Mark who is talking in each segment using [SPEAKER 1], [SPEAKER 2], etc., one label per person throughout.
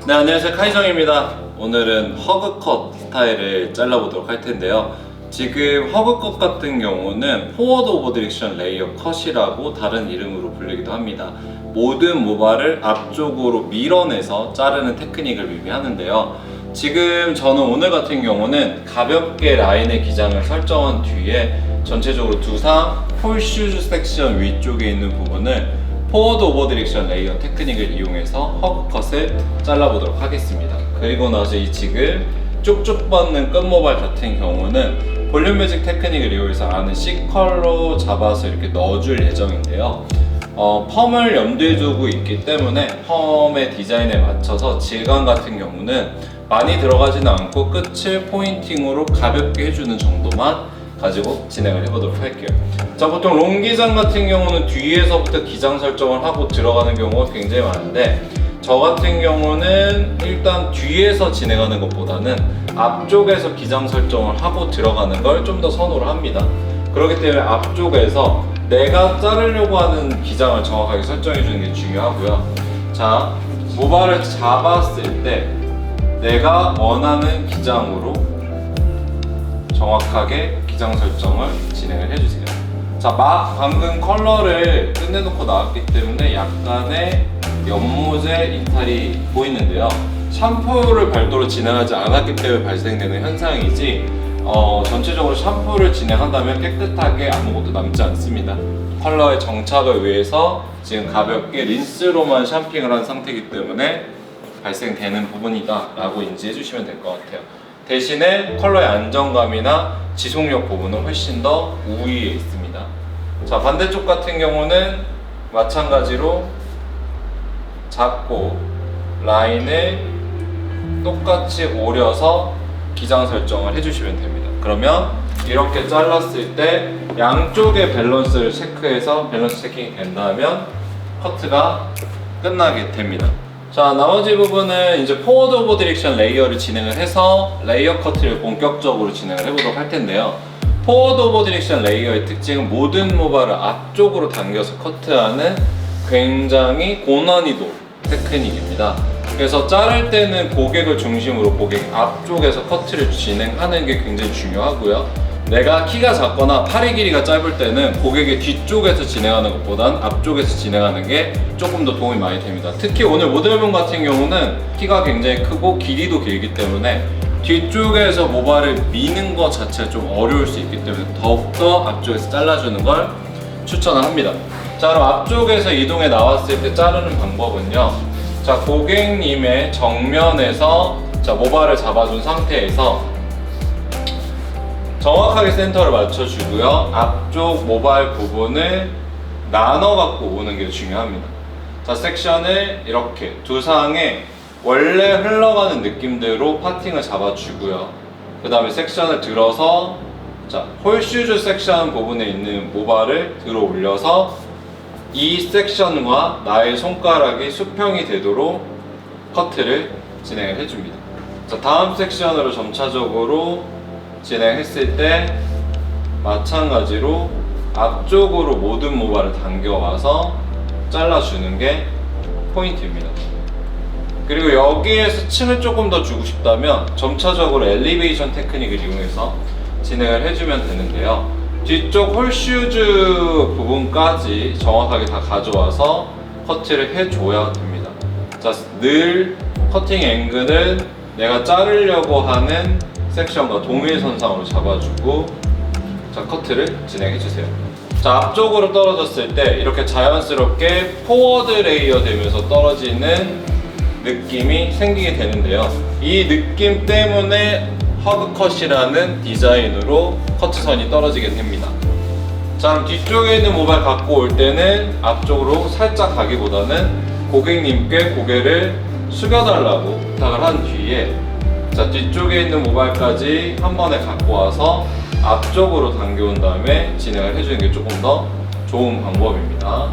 [SPEAKER 1] 네, 안녕하세요. 카이정입니다. 오늘은 허그컷 스타일을 잘라보도록 할 텐데요. 지금 허그컷 같은 경우는 포워드 오버 디렉션 레이어 컷이라고 다른 이름으로 불리기도 합니다. 모든 모발을 앞쪽으로 밀어내서 자르는 테크닉을 의미하는데요. 지금 저는 오늘 같은 경우는 가볍게 라인의 기장을 설정한 뒤에 전체적으로 두상 폴슈즈 섹션 위쪽에 있는 부분을 포워드 오버 디렉션 레이어 테크닉을 이용해서 허그컷을 잘라보도록 하겠습니다. 그리고 나서 이 지금 쭉쭉 뻗는 끝모발 같은 경우는 볼륨 매직 테크닉을 이용해서 안에 C컬로 잡아서 이렇게 넣어줄 예정인데요. 펌을 염두에 두고 있기 때문에 펌의 디자인에 맞춰서 질감 같은 경우는 많이 들어가지는 않고 끝을 포인팅으로 가볍게 해주는 정도만 가지고 진행을 해보도록 할게요. 자, 보통 롱 기장 같은 경우는 뒤에서부터 기장 설정을 하고 들어가는 경우가 굉장히 많은데 저 같은 경우는 일단 뒤에서 진행하는 것보다는 앞쪽에서 기장 설정을 하고 들어가는 걸 좀 더 선호를 합니다. 그렇기 때문에 앞쪽에서 내가 자르려고 하는 기장을 정확하게 설정해 주는 게 중요하고요. 자, 모발을 잡았을 때 내가 원하는 기장으로 정확하게 기장 설정을 진행을 해주세요. 자, 방금 컬러를 끝내놓고 나왔기 때문에 약간의 연모제 이탈이 보이는데요. 샴푸를 별도로 진행하지 않았기 때문에 발생되는 현상이지 전체적으로 샴푸를 진행한다면 깨끗하게 아무것도 남지 않습니다. 컬러의 정착을 위해서 지금 가볍게 린스로만 샴핑을 한 상태이기 때문에 발생되는 부분이다 라고 인지해 주시면 될 것 같아요. 대신에 컬러의 안정감이나 지속력 부분은 훨씬 더 우위에 있습니다. 자, 반대쪽 같은 경우는 마찬가지로 잡고 라인을 똑같이 오려서 기장 설정을 해주시면 됩니다. 그러면 이렇게 잘랐을 때 양쪽의 밸런스를 체크해서 밸런스 체킹이 된다면 커트가 끝나게 됩니다. 자, 나머지 부분은 이제 포워드 오버 디렉션 레이어를 진행을 해서 레이어 커트를 본격적으로 진행을 해보도록 할 텐데요. 포워드 오버 디렉션 레이어의 특징은 모든 모발을 앞쪽으로 당겨서 커트하는 굉장히 고난이도 테크닉입니다. 그래서 자를 때는 고객을 중심으로 고객 앞쪽에서 커트를 진행하는 게 굉장히 중요하고요. 내가 키가 작거나 팔의 길이가 짧을 때는 고객의 뒤쪽에서 진행하는 것보단 앞쪽에서 진행하는 게 조금 더 도움이 많이 됩니다. 특히 오늘 모델분 같은 경우는 키가 굉장히 크고 길이도 길기 때문에 뒤쪽에서 모발을 미는 것 자체가 좀 어려울 수 있기 때문에 더욱더 앞쪽에서 잘라주는 걸 추천을 합니다. 자, 그럼 앞쪽에서 이동해 나왔을 때 자르는 방법은요. 자, 고객님의 정면에서 자, 모발을 잡아준 상태에서 정확하게 센터를 맞춰주고요. 앞쪽 모발 부분을 나눠 갖고 오는 게 중요합니다. 자, 섹션을 이렇게 두상에 원래 흘러가는 느낌대로 파팅을 잡아주고요. 그 다음에 섹션을 들어서 자, 홀슈즈 섹션 부분에 있는 모발을 들어 올려서 이 섹션과 나의 손가락이 수평이 되도록 커트를 진행을 해줍니다. 자, 다음 섹션으로 점차적으로 진행했을 때 마찬가지로 앞쪽으로 모든 모발을 당겨와서 잘라주는 게 포인트입니다. 그리고 여기에서 층을 조금 더 주고 싶다면 점차적으로 엘리베이션 테크닉을 이용해서 진행을 해주면 되는데요. 뒤쪽 홀슈즈 부분까지 정확하게 다 가져와서 커트를 해줘야 됩니다. 자, 늘 커팅 앵글은 내가 자르려고 하는 섹션과 동일선상으로 잡아주고 자, 커트를 진행해주세요. 자, 앞쪽으로 떨어졌을 때 이렇게 자연스럽게 포워드 레이어 되면서 떨어지는 느낌이 생기게 되는데요. 이 느낌 때문에 허그컷이라는 디자인으로 커트선이 떨어지게 됩니다. 자, 그럼 뒤쪽에 있는 모발 갖고 올 때는 앞쪽으로 살짝 가기보다는 고객님께 고개를 숙여달라고 부탁을 한 뒤에 자, 뒤쪽에 있는 모발까지 한 번에 갖고 와서 앞쪽으로 당겨온 다음에 진행을 해주는 게 조금 더 좋은 방법입니다.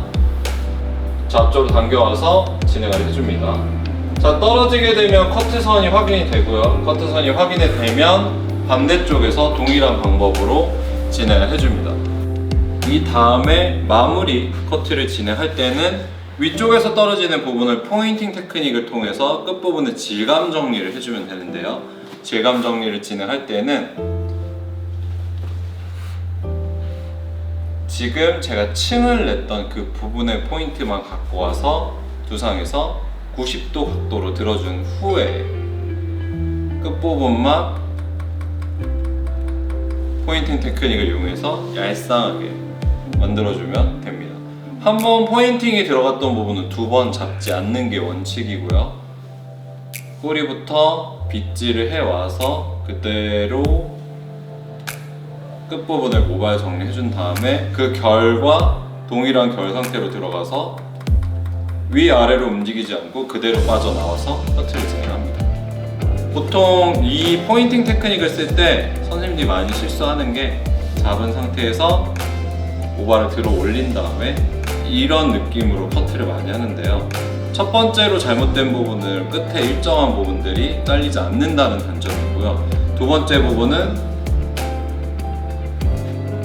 [SPEAKER 1] 자, 앞쪽으로 당겨와서 진행을 해줍니다. 자, 떨어지게 되면 커트선이 확인이 되고요. 커트선이 확인이 되면 반대쪽에서 동일한 방법으로 진행을 해줍니다. 이 다음에 마무리 커트를 진행할 때는 위쪽에서 떨어지는 부분을 포인팅 테크닉을 통해서 끝부분에 질감 정리를 해주면 되는데요. 질감 정리를 진행할 때는 지금 제가 층을 냈던 그 부분의 포인트만 갖고 와서 두상에서 90도 각도로 들어준 후에 끝부분만 포인팅 테크닉을 이용해서 얄쌍하게 만들어주면 됩니다. 한번 포인팅이 들어갔던 부분은 두 번 잡지 않는 게 원칙이고요. 꼬리부터 빗질을 해와서 그대로 끝부분을 모발 정리해준 다음에 그 결과 동일한 결 상태로 들어가서 위아래로 움직이지 않고 그대로 빠져나와서 커트를 진행합니다. 보통 이 포인팅 테크닉을 쓸 때 선생님들이 많이 실수하는 게 잡은 상태에서 모발을 들어 올린 다음에 이런 느낌으로 커트를 많이 하는데요. 첫 번째로 잘못된 부분은 끝에 일정한 부분들이 잘리지 않는다는 단점이고요. 두 번째 부분은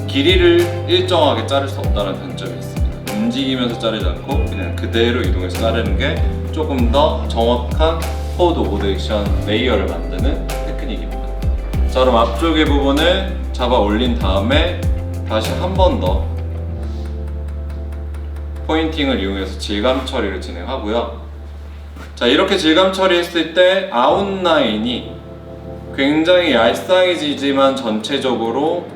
[SPEAKER 1] 길이를 일정하게 자를 수 없다는 단점이 있습니다. 움직이면서 자르지 않고 그냥 그대로 이동해서 자르는 게 조금 더 정확한 포워드 오버드 액션 레이어를 만드는 테크닉입니다. 자, 그럼 앞쪽의 부분을 잡아 올린 다음에 다시 한 번 더 포인팅을 이용해서 질감 처리를 진행하고요. 자, 이렇게 질감 처리했을 때 아웃라인이 굉장히 얄쌍해지지만 전체적으로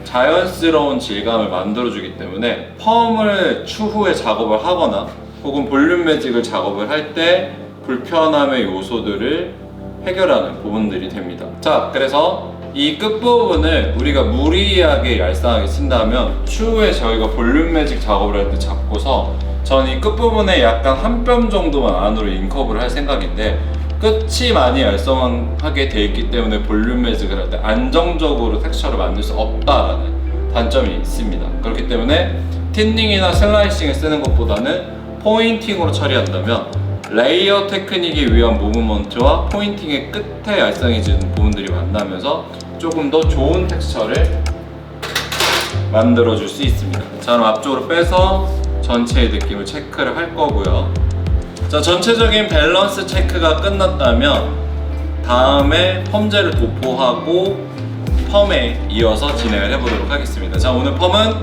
[SPEAKER 1] 자연스러운 질감을 만들어주기 때문에 펌을 추후에 작업을 하거나 혹은 볼륨 매직을 작업을 할 때 불편함의 요소들을 해결하는 부분들이 됩니다. 자, 그래서 이 끝부분을 우리가 무리하게 얄쌍하게 친다면 추후에 저희가 볼륨 매직 작업을 할 때 잡고서 저는 이 끝부분에 약간 한 뼘 정도만 안으로 인커브를 할 생각인데 끝이 많이 얄쌍하게 돼 있기 때문에 볼륨 매직을 할 때 안정적으로 텍스처를 만들 수 없다라는 단점이 있습니다. 그렇기 때문에 틴닝이나 슬라이싱을 쓰는 것보다는 포인팅으로 처리한다면 레이어 테크닉에 위한 무브먼트와 포인팅의 끝에 얄쌍해지는 부분들이 만나면서 조금 더 좋은 텍스처를 만들어줄 수 있습니다. 자, 그럼 앞쪽으로 빼서 전체의 느낌을 체크를 할 거고요. 자, 전체적인 밸런스 체크가 끝났다면 다음에 펌젤을 도포하고 펌에 이어서 진행을 해보도록 하겠습니다. 자, 오늘 펌은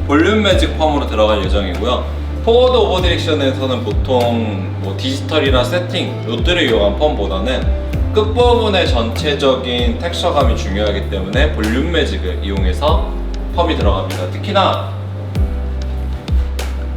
[SPEAKER 1] 볼륨 매직 펌으로 들어갈 예정이고요. 포워드 오버 디렉션에서는 보통 디지털이나 세팅, 롯들을 이용한 펌보다는 끝부분의 전체적인 텍스처감이 중요하기 때문에 볼륨 매직을 이용해서 펌이 들어갑니다. 특히나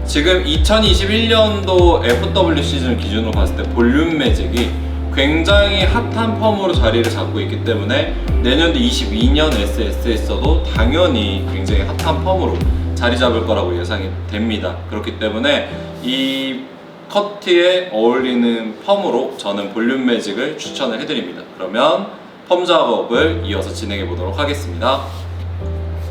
[SPEAKER 1] 지금 2021년도 FW 시즌 기준으로 봤을 때 볼륨 매직이 굉장히 핫한 펌으로 자리를 잡고 있기 때문에 내년도 22년 SS에서도 당연히 굉장히 핫한 펌으로 자리 잡을 거라고 예상이 됩니다. 그렇기 때문에 이 커트에 어울리는 펌으로 저는 볼륨 매직을 추천을 해드립니다. 그러면 펌 작업을 이어서 진행해 보도록 하겠습니다.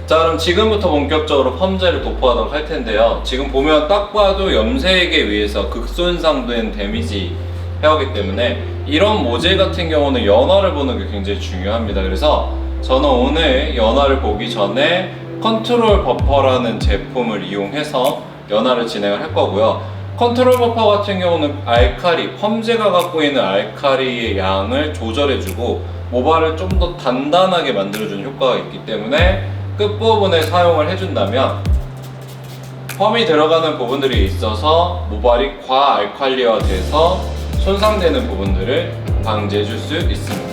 [SPEAKER 1] 자, 그럼 지금부터 본격적으로 펌젤을 도포하도록 할 텐데요. 지금 보면 딱 봐도 염색에 의해서 극손상된 데미지 헤어기 때문에 이런 모질 같은 경우는 연화를 보는 게 굉장히 중요합니다. 그래서 저는 오늘 연화를 보기 전에 컨트롤 버퍼라는 제품을 이용해서 연화를 진행을 할 거고요. 컨트롤 버퍼 같은 경우는 알칼리, 펌제가 갖고 있는 알칼리의 양을 조절해주고 모발을 좀 더 단단하게 만들어주는 효과가 있기 때문에 끝부분에 사용을 해준다면 펌이 들어가는 부분들이 있어서 모발이 과알칼리화 돼서 손상되는 부분들을 방지해줄 수 있습니다.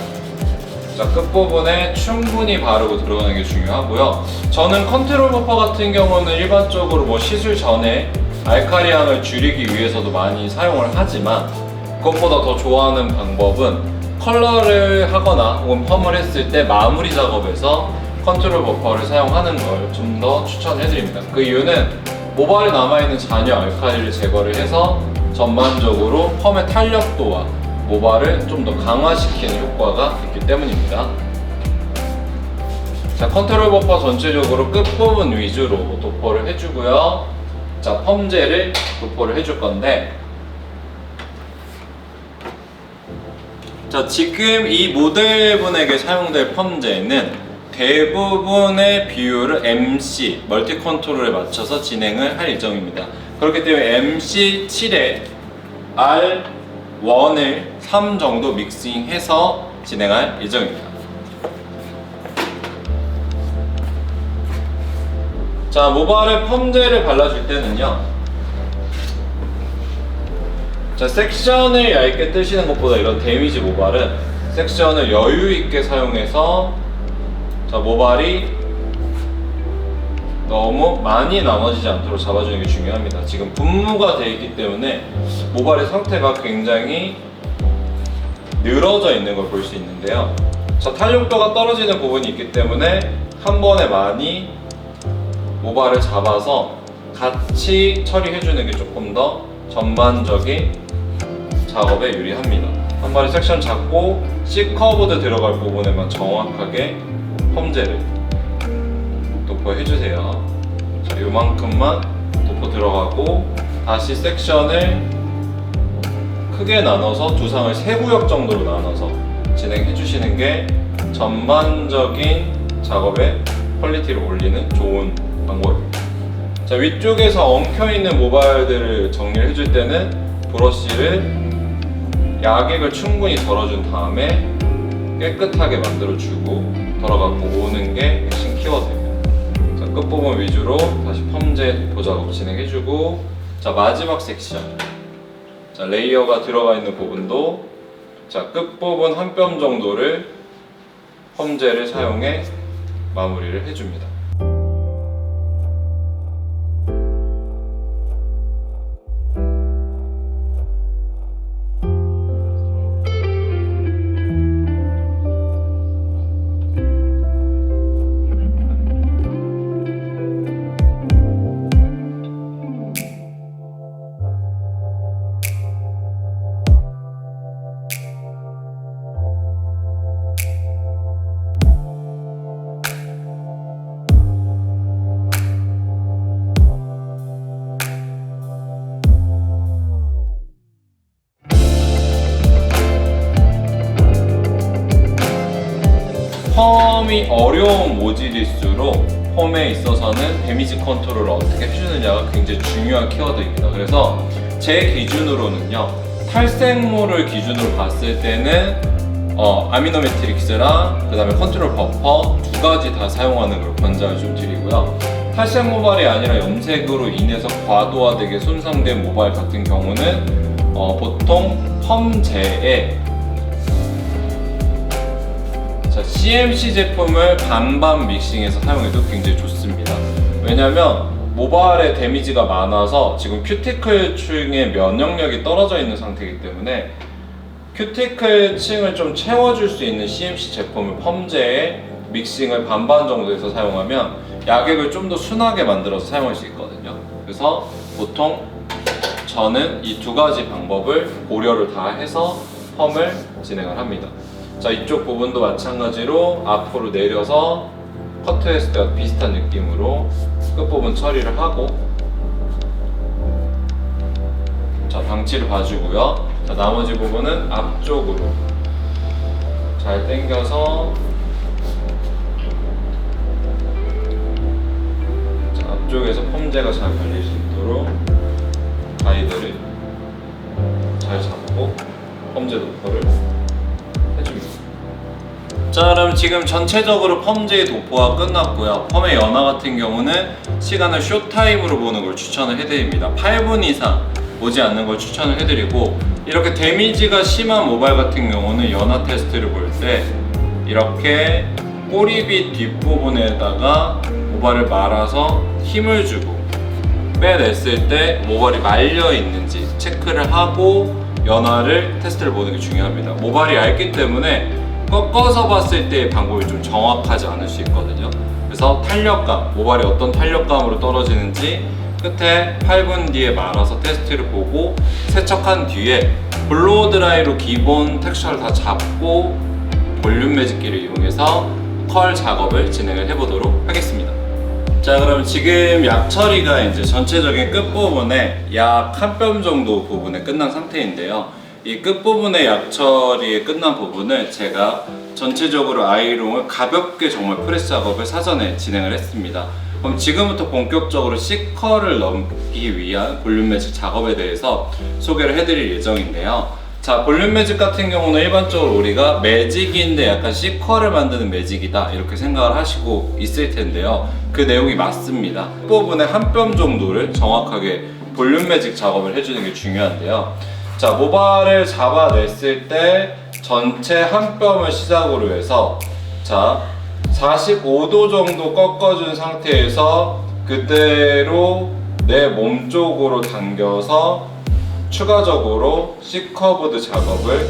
[SPEAKER 1] 자, 끝부분에 충분히 바르고 들어가는 게 중요하고요. 저는 컨트롤 버퍼 같은 경우는 일반적으로 시술 전에 알칼리향을 줄이기 위해서도 많이 사용을 하지만 그것보다 더 좋아하는 방법은 컬러를 하거나 혹은 펌을 했을 때 마무리 작업에서 컨트롤 버퍼를 사용하는 걸 좀 더 추천해드립니다. 그 이유는 모발에 남아있는 잔여 알칼리를 제거를 해서 전반적으로 펌의 탄력도와 모발을 좀 더 강화시키는 효과가 있기 때문입니다. 자, 컨트롤 버퍼 전체적으로 끝부분 위주로 도포를 해주고요. 자, 펌젤을 도포를 해줄 건데, 자, 지금 이 모델분에게 사용될 펌젤은 대부분의 비율을 MC, 멀티 컨트롤에 맞춰서 진행을 할 예정입니다. 그렇기 때문에 MC7에 R1을 3 정도 믹싱해서 진행할 예정입니다. 자, 모발에 펌제를 발라줄 때는요, 자, 섹션을 얇게 뜨시는 것보다 이런 데미지 모발은 섹션을 여유 있게 사용해서, 자, 모발이 너무 많이 나눠지지 않도록 잡아주는 게 중요합니다. 지금 분무가 되어 있기 때문에 모발의 상태가 굉장히 늘어져 있는 걸 볼 수 있는데요. 자, 탄력도가 떨어지는 부분이 있기 때문에 한 번에 많이 모발을 잡아서 같이 처리해주는 게 조금 더 전반적인 작업에 유리합니다. 한 번에 섹션 잡고 C커브드 들어갈 부분에만 정확하게 펌제를 도포해주세요. 자, 요만큼만 도포 들어가고 다시 섹션을 크게 나눠서 두상을 3구역 정도로 나눠서 진행해주시는 게 전반적인 작업의 퀄리티를 올리는 좋은 방법입니다. 자, 위쪽에서 엉켜있는 모발들을 정리를 해줄 때는 브러쉬를 약액을 충분히 덜어준 다음에 깨끗하게 만들어주고 덜어갖고 오는 게 핵심 키워드입니다. 자, 끝부분 위주로 다시 펌제 도포 작업 진행해주고, 자, 마지막 섹션, 자, 레이어가 들어가 있는 부분도, 자, 끝부분 한 뼘 정도를 펌제를 사용해 마무리를 해줍니다. 펌이 어려운 모질일수록 펌에 있어서는 데미지 컨트롤을 어떻게 해주느냐가 굉장히 중요한 키워드입니다. 그래서 제 기준으로는요, 탈색모를 기준으로 봤을 때는 아미노 매트릭스랑 그 다음에 컨트롤 버퍼 2가지 다 사용하는 걸 권장을 좀 드리고요. 탈색 모발이 아니라 염색으로 인해서 과도화되게 손상된 모발 같은 경우는 보통 펌제에 CMC 제품을 반반 믹싱해서 사용해도 굉장히 좋습니다. 왜냐면 모발에 데미지가 많아서 지금 큐티클 층의 면역력이 떨어져 있는 상태이기 때문에 큐티클 층을 좀 채워줄 수 있는 CMC 제품을 펌제에 믹싱을 반반 정도 해서 사용하면 약액을 좀 더 순하게 만들어서 사용할 수 있거든요. 그래서 보통 저는 이 2가지 방법을 고려를 다 해서 펌을 진행을 합니다. 자, 이쪽 부분도 마찬가지로 앞으로 내려서 커트했을 때와 비슷한 느낌으로 끝부분 처리를 하고, 자, 방치를 봐주고요. 자, 나머지 부분은 앞쪽으로 잘 당겨서, 자, 앞쪽에서 펌제가 잘 발릴 수 있도록 가이드를 잘 잡고 펌제 도포를 해줍니다. 자, 그럼 지금 전체적으로 펌제의 도포가 끝났고요. 펌의 연화 같은 경우는 시간을 쇼타임으로 보는 걸 추천을 해드립니다. 8분 이상 오지 않는 걸 추천을 해드리고, 이렇게 데미지가 심한 모발 같은 경우는 연화 테스트를 볼 때 이렇게 꼬리빗 뒷부분에다가 모발을 말아서 힘을 주고 빼냈을 때 모발이 말려 있는지 체크를 하고 연화를 테스트를 보는 게 중요합니다. 모발이 얇기 때문에 꺾어서 봤을 때의 방법이 좀 정확하지 않을 수 있거든요. 그래서 탄력감, 모발이 어떤 탄력감으로 떨어지는지 끝에 8분 뒤에 말아서 테스트를 보고 세척한 뒤에 블로우 드라이로 기본 텍스처를 다 잡고 볼륨 매직기를 이용해서 컬 작업을 진행을 해보도록 하겠습니다. 자, 그럼 지금 약 처리가 이제 전체적인 끝부분에 약 한 뼘 정도 부분에 끝난 상태인데요. 이 끝부분의 약 처리에 끝난 부분을 제가 전체적으로 아이롱을 가볍게 정말 프레스 작업을 사전에 진행을 했습니다. 그럼 지금부터 본격적으로 C컬을 넣기 위한 볼륨 매직 작업에 대해서 소개를 해드릴 예정인데요. 자, 볼륨 매직 같은 경우는 일반적으로 우리가 매직인데 약간 C컬을 만드는 매직이다 이렇게 생각을 하시고 있을 텐데요. 그 내용이 맞습니다. 끝부분의 한 뼘 정도를 정확하게 볼륨 매직 작업을 해주는 게 중요한데요. 자, 모발을 잡아냈을 때 전체 한 뼘을 시작으로 해서 자 45도 정도 꺾어준 상태에서 그대로 내 몸 쪽으로 당겨서 추가적으로 C커브드 작업을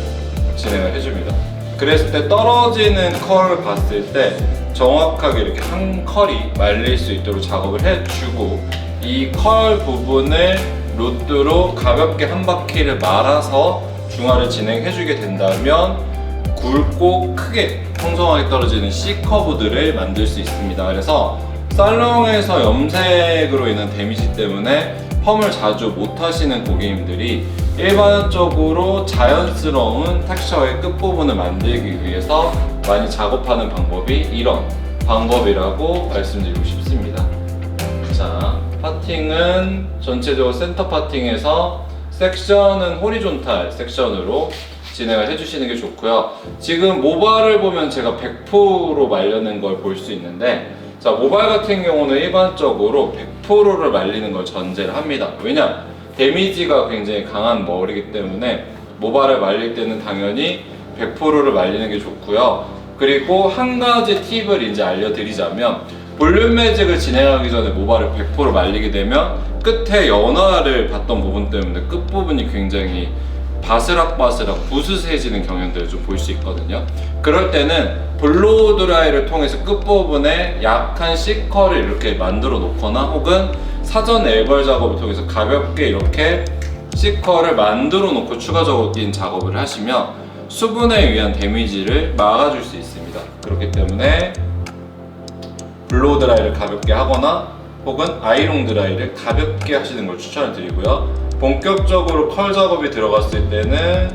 [SPEAKER 1] 진행을 해줍니다. 그랬을 때 떨어지는 컬을 봤을 때 정확하게 이렇게 한 컬이 말릴 수 있도록 작업을 해주고 이 컬 부분을 로드로 가볍게 한 바퀴를 말아서 중화를 진행해주게 된다면 굵고 크게 풍성하게 떨어지는 C커브들을 만들 수 있습니다. 그래서 살롱에서 염색으로 인한 데미지 때문에 펌을 자주 못 하시는 고객님들이 일반적으로 자연스러운 텍스처의 끝부분을 만들기 위해서 많이 작업하는 방법이 이런 방법이라고 말씀드리고 싶습니다. 자, 파팅은 전체적으로 센터 파팅에서 섹션은 호리존탈 섹션으로 진행을 해주시는 게 좋고요. 지금 모발을 보면 제가 100% 말려낸 걸 볼 수 있는데 자, 모발 같은 경우는 일반적으로 100%를 말리는 걸 전제를 합니다. 왜냐? 데미지가 굉장히 강한 머리이기 때문에 모발을 말릴 때는 당연히 100%를 말리는 게 좋고요. 그리고 한 가지 팁을 이제 알려드리자면 볼륨 매직을 진행하기 전에 모발을 100% 말리게 되면 끝에 연화를 봤던 부분 때문에 끝부분이 굉장히 바스락바스락 부스스해지는 경향들을 좀 볼 수 있거든요. 그럴 때는 블로우 드라이를 통해서 끝부분에 약한 C컬을 이렇게 만들어 놓거나 혹은 사전 엘벌 작업을 통해서 가볍게 이렇게 C컬을 만들어 놓고 추가적인 작업을 하시면 수분에 의한 데미지를 막아줄 수 있습니다. 그렇기 때문에 블로우 드라이를 가볍게 하거나 혹은 아이롱 드라이를 가볍게 하시는 걸 추천을 드리고요. 본격적으로 컬 작업이 들어갔을 때는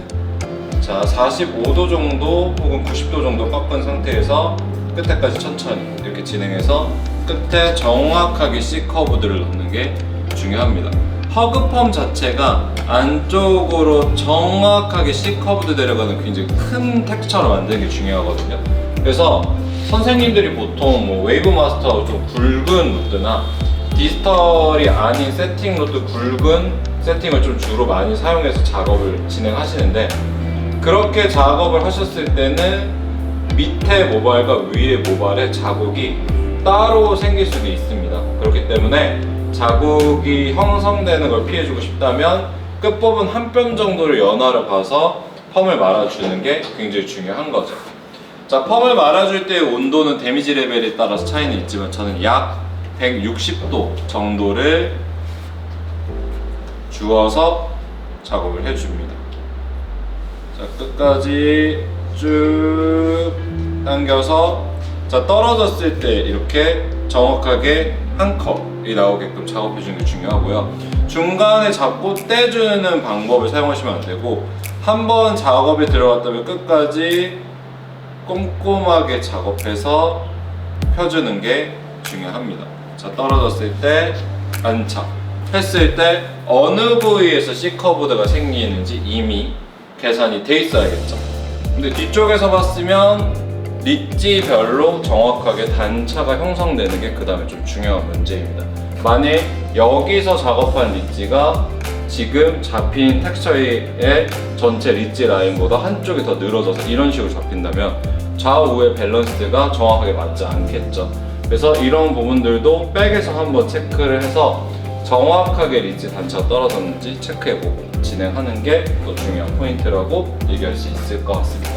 [SPEAKER 1] 자 45도 정도 혹은 90도 정도 꺾은 상태에서 끝에까지 천천히 이렇게 진행해서 끝에 정확하게 C커브들을 넣는 게 중요합니다. 허그펌 자체가 안쪽으로 정확하게 C커브드 내려가는 굉장히 큰 텍스처를 만드는 게 중요하거든요. 그래서 선생님들이 보통 뭐 웨이브 마스터 좀 굵은 로드나 디지털이 아닌 세팅 로드 굵은 세팅을 좀 주로 많이 사용해서 작업을 진행하시는데 그렇게 작업을 하셨을 때는 밑에 모발과 위에 모발에 자국이 따로 생길 수도 있습니다. 그렇기 때문에 자국이 형성되는 걸 피해주고 싶다면 끝부분 한 뼘 정도를 연화를 봐서 펌을 말아주는 게 굉장히 중요한 거죠. 자, 펌을 말아줄 때의 온도는 데미지 레벨에 따라서 차이는 있지만 저는 약 160도 정도를 주어서 작업을 해줍니다. 자, 끝까지 쭉 당겨서 자, 떨어졌을 때 이렇게 정확하게 한 컵이 나오게끔 작업해주는 게 중요하고요. 중간에 잡고 떼주는 방법을 사용하시면 안 되고 한번 작업이 들어갔다면 끝까지 꼼꼼하게 작업해서 펴주는 게 중요합니다. 자, 떨어졌을 때 안착 했을 때 어느 부위에서 C커브드가 생기는지 이미 계산이 돼 있어야겠죠. 근데 뒤쪽에서 봤으면 리지별로 정확하게 단차가 형성되는 게 그 다음에 좀 중요한 문제입니다. 만약 여기서 작업한 리지가 지금 잡힌 텍스처의 전체 리지 라인보다 한쪽이 더 늘어져서 이런 식으로 잡힌다면 좌우의 밸런스가 정확하게 맞지 않겠죠. 그래서 이런 부분들도 백에서 한번 체크를 해서 정확하게 리지 단차가 떨어졌는지 체크해보고 진행하는 게 또 중요한 포인트라고 얘기할 수 있을 것 같습니다.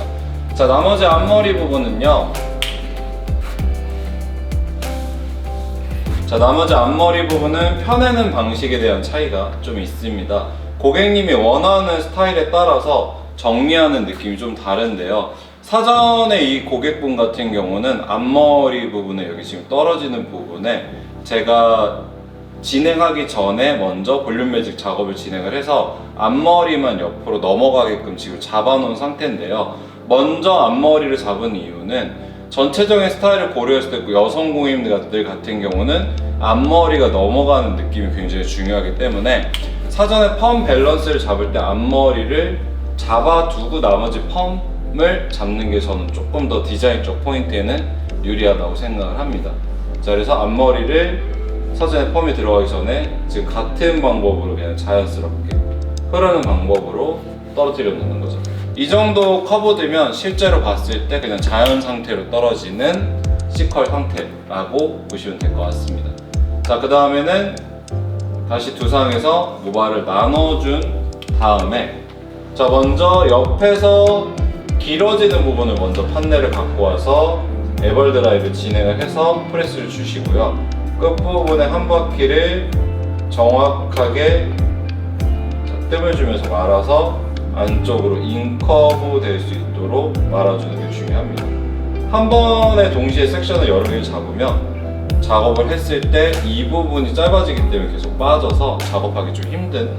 [SPEAKER 1] 자, 나머지 앞머리 부분은요. 자, 나머지 앞머리 부분은 펴내는 방식에 대한 차이가 좀 있습니다. 고객님이 원하는 스타일에 따라서 정리하는 느낌이 좀 다른데요. 사전에 이 고객분 같은 경우는 앞머리 부분에 여기 지금 떨어지는 부분에 제가 진행하기 전에 먼저 볼륨 매직 작업을 진행을 해서 앞머리만 옆으로 넘어가게끔 지금 잡아놓은 상태인데요. 먼저 앞머리를 잡은 이유는 전체적인 스타일을 고려했을 때 여성 고객님들 같은 경우는 앞머리가 넘어가는 느낌이 굉장히 중요하기 때문에 사전에 펌 밸런스를 잡을 때 앞머리를 잡아두고 나머지 펌을 잡는 게 저는 조금 더 디자인적 포인트에는 유리하다고 생각을 합니다. 자, 그래서 앞머리를 사전에 펌이 들어가기 전에 지금 같은 방법으로 그냥 자연스럽게 흐르는 방법으로 떨어뜨려 놓는 거죠. 이 정도 커브드면 실제로 봤을 때 그냥 자연 상태로 떨어지는 C컬 상태라고 보시면 될 것 같습니다. 자, 그 다음에는 다시 두상에서 모발을 나눠준 다음에, 자, 먼저 옆에서 길어지는 부분을 먼저 판넬을 갖고 와서 에벌 드라이를 진행을 해서 프레스를 주시고요. 끝부분에 한 바퀴를 정확하게 뜸을 주면서 말아서 안쪽으로 인커브 될 수 있도록 말아주는 게 중요합니다. 한 번에 동시에 섹션을 여러 개를 잡으면 작업을 했을 때 이 부분이 짧아지기 때문에 계속 빠져서 작업하기 좀 힘든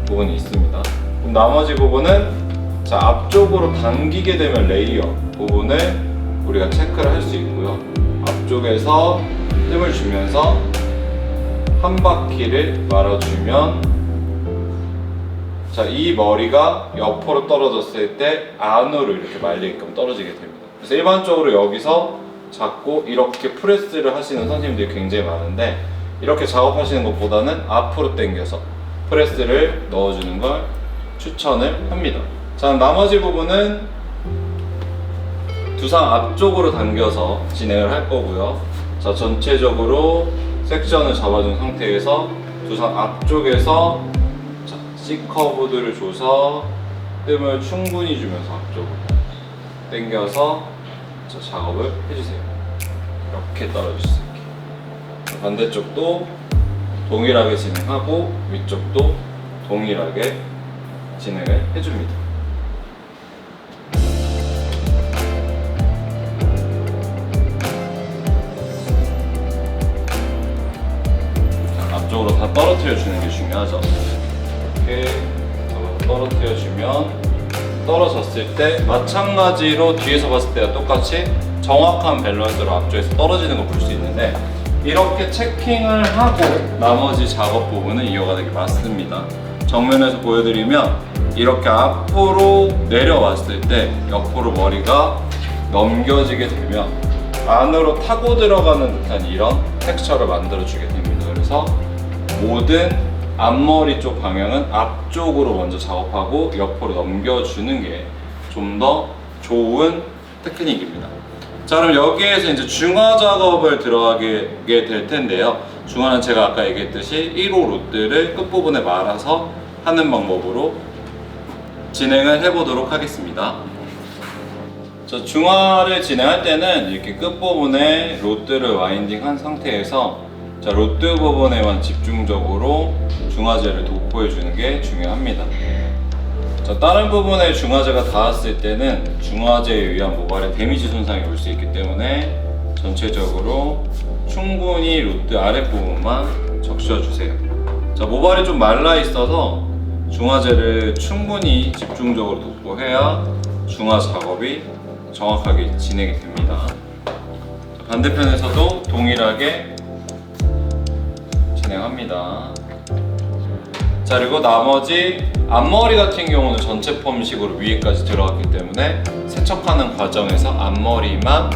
[SPEAKER 1] 부분이 있습니다. 그럼 나머지 부분은, 자, 앞쪽으로 당기게 되면 레이어 부분을 우리가 체크를 할 수 있고요. 앞쪽에서 뜸을 주면서 한 바퀴를 말아주면, 자, 이 머리가 옆으로 떨어졌을 때 안으로 이렇게 말리게끔 떨어지게 됩니다. 그래서 일반적으로 여기서 잡고 이렇게 프레스를 하시는 선생님들이 굉장히 많은데, 이렇게 작업하시는 것보다는 앞으로 당겨서 프레스를 넣어주는 걸 추천을 합니다. 자, 나머지 부분은 두상 앞쪽으로 당겨서 진행을 할 거고요. 자, 전체적으로 섹션을 잡아준 상태에서 두상 앞쪽에서 C커브들을 줘서 뜸을 충분히 주면서 앞쪽으로 당겨서 작업을 해주세요. 이렇게 떨어질 수 있게. 반대쪽도 동일하게 진행하고 위쪽도 동일하게 진행을 해줍니다. 자, 앞쪽으로 다 떨어뜨려 주는 게 중요하죠. 이렇게 떨어뜨려 주면 떨어졌을 때 마찬가지로 뒤에서 봤을 때와 똑같이 정확한 밸런스로 앞쪽에서 떨어지는 걸 볼 수 있는데, 이렇게 체킹을 하고 나머지 작업 부분은 이어가는 게 맞습니다. 정면에서 보여드리면 이렇게 앞으로 내려왔을 때 옆으로 머리가 넘겨지게 되면 안으로 타고 들어가는 듯한 이런 텍스처를 만들어 주게 됩니다. 그래서 모든 앞머리 쪽 방향은 앞쪽으로 먼저 작업하고 옆으로 넘겨주는 게 좀 더 좋은 테크닉입니다. 자, 그럼 여기에서 이제 중화 작업을 들어가게 될 텐데요. 중화는 제가 아까 얘기했듯이 1호 로드를 끝부분에 말아서 하는 방법으로 진행을 해보도록 하겠습니다. 자, 중화를 진행할 때는 이렇게 끝부분에 로드를 와인딩한 상태에서, 자, 로드 부분에만 집중적으로 중화제를 도포해 주는 게 중요합니다. 자, 다른 부분에 중화제가 닿았을 때는 중화제에 의한 모발에 데미지 손상이 올 수 있기 때문에 전체적으로 충분히 로드 아랫부분만 적셔 주세요. 자, 모발이 좀 말라 있어서 중화제를 충분히 집중적으로 도포해야 중화 작업이 정확하게 진행이 됩니다. 자, 반대편에서도 동일하게 진행합니다. 자, 그리고 나머지 앞머리 같은 경우는 전체 펌식으로 위에까지 들어갔기 때문에 세척하는 과정에서 앞머리만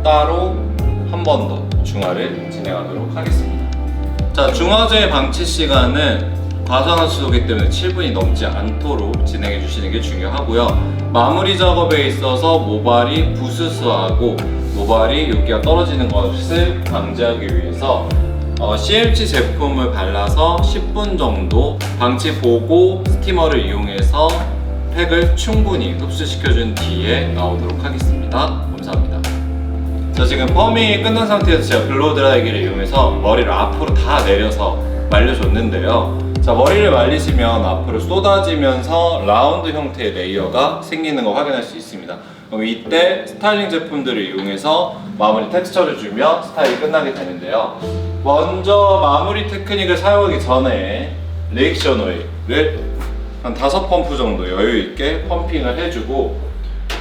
[SPEAKER 1] 따로 한 번 더 중화를 진행하도록 하겠습니다. 자, 중화제 방치 시간은 과산화수소이기 때문에 7분이 넘지 않도록 진행해 주시는 게 중요하고요. 마무리 작업에 있어서 모발이 부스스하고 모발이 여기가 떨어지는 것을 방지하기 위해서 CMC 제품을 발라서 10분 정도 방치 보고 스티머를 이용해서 팩을 충분히 흡수시켜준 뒤에 나오도록 하겠습니다. 감사합니다. 자, 지금 펌이 끝난 상태에서 제가 블로우 드라이기를 이용해서 머리를 앞으로 다 내려서 말려줬는데요. 자, 머리를 말리시면 앞으로 쏟아지면서 라운드 형태의 레이어가 생기는 거 확인할 수 있습니다. 그럼 이때 스타일링 제품들을 이용해서 마무리 텍스처를 주며 스타일이 끝나게 되는데요. 먼저 마무리 테크닉을 사용하기 전에 리액션 오일을 한 5펌프 정도 여유 있게 펌핑을 해주고,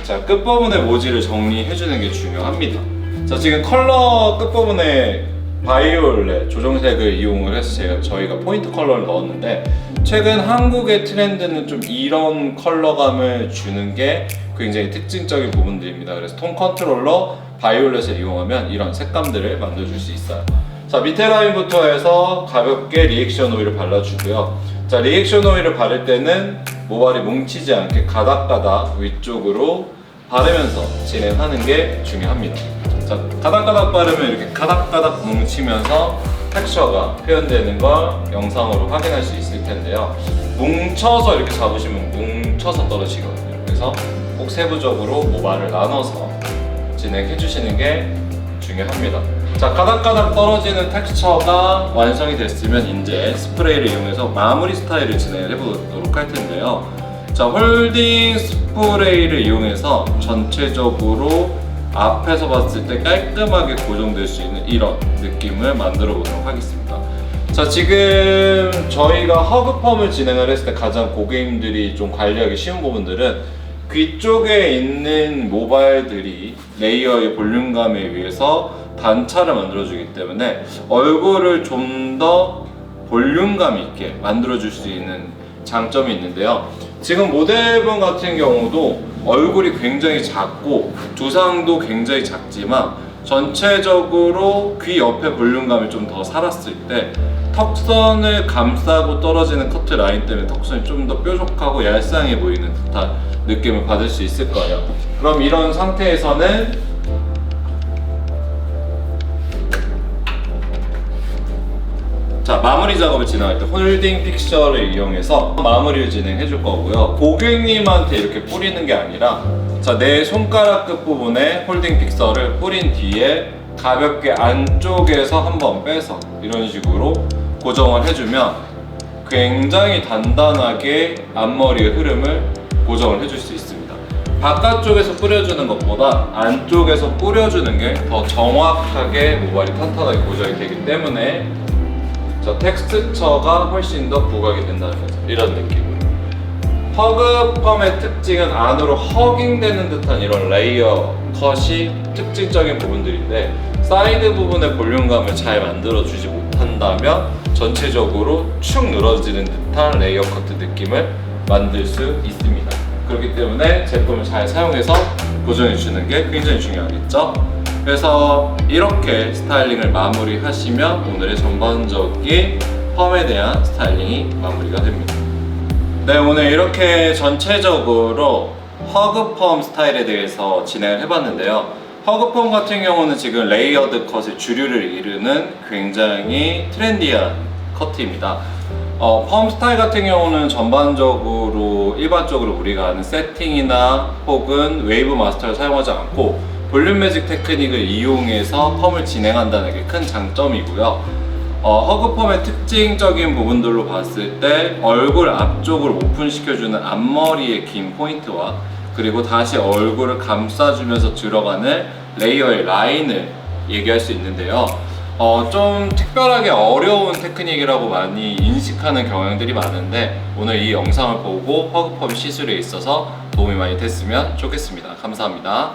[SPEAKER 1] 자, 끝부분의 모지를 정리해주는 게 중요합니다. 자, 지금 컬러 끝부분에 바이올렛 조정색을 이용을 해서 저희가 포인트 컬러를 넣었는데, 최근 한국의 트렌드는 좀 이런 컬러감을 주는 게 굉장히 특징적인 부분들입니다. 그래서 톤 컨트롤러 바이올렛을 이용하면 이런 색감들을 만들어줄 수 있어요. 자, 밑에 라인부터 해서 가볍게 리액션 오일을 발라주고요. 자, 리액션 오일을 바를 때는 모발이 뭉치지 않게 가닥가닥 위쪽으로 바르면서 진행하는 게 중요합니다. 자, 가닥가닥 바르면 이렇게 가닥가닥 뭉치면서 텍스처가 표현되는 걸 영상으로 확인할 수 있을 텐데요. 뭉쳐서 이렇게 잡으시면 뭉쳐서 떨어지거든요. 그래서 꼭 세부적으로 모발을 나눠서 진행해 주시는 게 중요합니다. 자, 가닥가닥 떨어지는 텍스처가 완성이 됐으면 이제 스프레이를 이용해서 마무리 스타일을 진행을 해보도록 할 텐데요. 자, 홀딩 스프레이를 이용해서 전체적으로 앞에서 봤을 때 깔끔하게 고정될 수 있는 이런 느낌을 만들어 보도록 하겠습니다. 자, 지금 저희가 허그펌을 진행을 했을 때 가장 고객님들이 좀 관리하기 쉬운 부분들은 귀 쪽에 있는 모발들이 레이어의 볼륨감에 의해서 단차를 만들어주기 때문에 얼굴을 좀 더 볼륨감 있게 만들어줄 수 있는 장점이 있는데요. 지금 모델분 같은 경우도 얼굴이 굉장히 작고 두상도 굉장히 작지만 전체적으로 귀 옆에 볼륨감이 좀 더 살았을 때 턱선을 감싸고 떨어지는 커트 라인 때문에 턱선이 좀 더 뾰족하고 얄쌍해 보이는 듯한 느낌을 받을 수 있을 거예요. 그럼 이런 상태에서는 자, 마무리 작업을 진행할 때 홀딩 픽셔를 이용해서 마무리를 진행해 줄 거고요. 고객님한테 이렇게 뿌리는 게 아니라, 자, 내 손가락 끝 부분에 홀딩 픽서를 뿌린 뒤에 가볍게 안쪽에서 한번 빼서 이런 식으로 고정을 해주면 굉장히 단단하게 앞머리의 흐름을 고정을 해줄 수 있습니다. 바깥쪽에서 뿌려주는 것보다 안쪽에서 뿌려주는 게 더 정확하게 모발이 탄탄하게 고정이 되기 때문에 자, 텍스처가 훨씬 더 부각이 된다는 거죠. 이런 느낌으로. 허그펌의 특징은 안으로 허깅되는 듯한 이런 레이어 컷이 특징적인 부분들인데, 사이드 부분의 볼륨감을 잘 만들어주지 못한다면 전체적으로 축 늘어지는 듯한 레이어 커트 느낌을 만들 수 있습니다. 그렇기 때문에 제품을 잘 사용해서 고정해주는 게 굉장히 중요하겠죠. 그래서 이렇게 스타일링을 마무리하시면 오늘의 전반적인 펌에 대한 스타일링이 마무리가 됩니다. 네, 오늘 이렇게 전체적으로 허그펌 스타일에 대해서 진행을 해봤는데요. 허그펌 같은 경우는 지금 레이어드 컷의 주류를 이루는 굉장히 트렌디한 커트입니다. 펌 스타일 같은 경우는 전반적으로 일반적으로 우리가 아는 세팅이나 혹은 웨이브 마스터를 사용하지 않고 볼륨 매직 테크닉을 이용해서 펌을 진행한다는 게 큰 장점이고요. 허그펌의 특징적인 부분들로 봤을 때 얼굴 앞쪽을 오픈시켜주는 앞머리의 긴 포인트와 그리고 다시 얼굴을 감싸주면서 들어가는 레이어의 라인을 얘기할 수 있는데요. 좀 특별하게 어려운 테크닉이라고 많이 인식하는 경향들이 많은데, 오늘 이 영상을 보고 허그펌 시술에 있어서 도움이 많이 됐으면 좋겠습니다. 감사합니다.